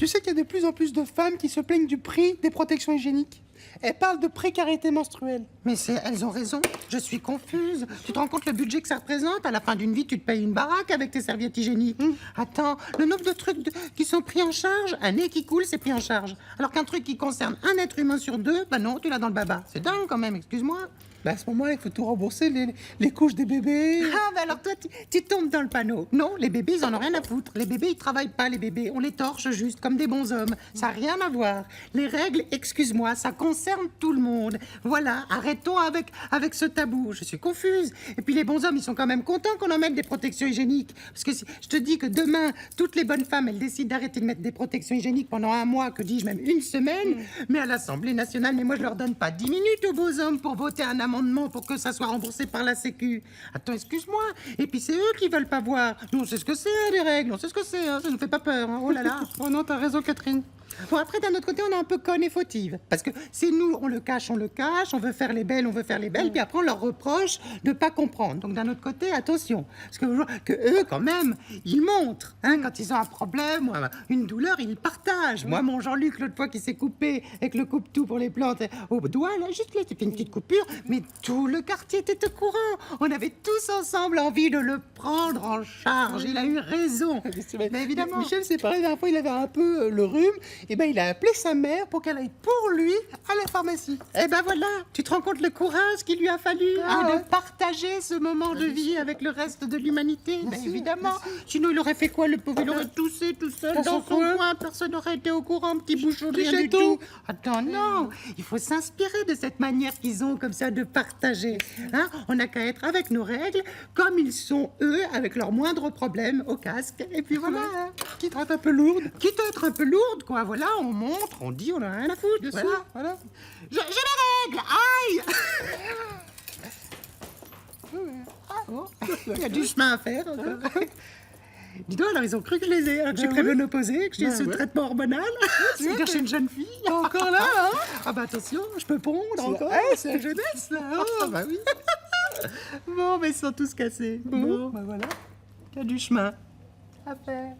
Tu sais qu'il y a de plus en plus de femmes qui se plaignent du prix des protections hygiéniques. Elles parlent de précarité menstruelle. Mais elles ont raison, je suis confuse. Tu te rends compte le budget que ça représente? À la fin d'une vie, tu te payes une baraque avec tes serviettes hygiéniques. Attends, le nombre de trucs qui sont pris en charge, un nez qui coule, c'est pris en charge. Alors qu'un truc qui concerne un être humain sur deux, bah non, tu l'as dans le baba. C'est dingue quand même, excuse-moi. Bah à ce moment-là, il faut tout rembourser, les couches des bébés. Ah, bah alors toi, tu tombes dans le panneau. Non, les bébés, ils en ont rien à foutre. Les bébés, ils travaillent pas, les bébés. On les torche juste, comme des bons hommes. Ça n'a rien à voir. Les règles, excuse-moi, ça concerne tout le monde. Voilà, arrêtons avec ce tabou. Je suis confuse. Et puis les bons hommes, ils sont quand même contents qu'on en mette des protections hygiéniques. Parce que si je te dis que demain, toutes les bonnes femmes, elles décident d'arrêter de mettre des protections hygiéniques pendant un mois, que dis-je, même une semaine, mais à l'Assemblée nationale, mais moi, je leur donne pas 10 minutes aux beaux hommes pour voter un amendement pour que ça soit remboursé par la Sécu. Attends, excuse-moi. Et puis c'est eux qui veulent pas voir. Nous, on sait ce que c'est, hein, les règles. On sait ce que c'est, hein. Ça nous fait pas peur. Hein. Oh là là. Oh non, t'as raison, Catherine. Bon, après, d'un autre côté, on est un peu conne et fautive. Parce que c'est nous, on le cache, on veut faire les belles, puis après, on leur reproche de pas comprendre. Donc, d'un autre côté, attention. Parce que eux, quand même, ils montrent. Hein, quand ils ont un problème ou une douleur, ils partagent. Moi, mon Jean-Luc, l'autre fois, qui s'est coupé avec le coupe-tout pour les plantes au doigt, là, juste là, c'était une petite coupure, mais tout le quartier était au courant. On avait tous ensemble envie de le prendre en charge. Il a eu raison. Mais évidemment. Michel, c'est pareil, la dernière fois, il avait un peu le rhume. Et ben, il a appelé sa mère pour qu'elle aille pour lui à la pharmacie. Eh ben voilà, tu te rends compte le courage qu'il lui a fallu ouais. de partager ce moment de vie avec le reste de l'humanité. Ben sûr, évidemment. Sinon, il aurait fait quoi, le pauvre? Il aurait toussé tout seul dans son coin. Personne n'aurait été au courant, petit bouchon, rien du tout. Attends, non. Il faut s'inspirer de cette manière qu'ils ont comme ça de partager. Hein, on n'a qu'à être avec nos règles, comme ils sont eux, avec leurs moindres problèmes au casque. Et puis voilà. Quitte à être un peu lourde. Quitte à être un peu lourde, quoi. Voilà, on montre, on dit, on a rien à foutre. Bien Voilà. sûr, voilà. J'ai les règles. Aïe. Il y a du chemin à faire. Dis donc, alors ils ont cru que je les ai, alors que j'ai préménopausé, que j'ai ce traitement hormonal. C'est-à-dire chez une jeune fille. Encore là, hein? Ah bah attention, je peux pondre encore. C'est la jeunesse, là. Ah bah oui. Bon, mais ils sont tous cassés. Bon, bah voilà. Il y a du chemin à faire.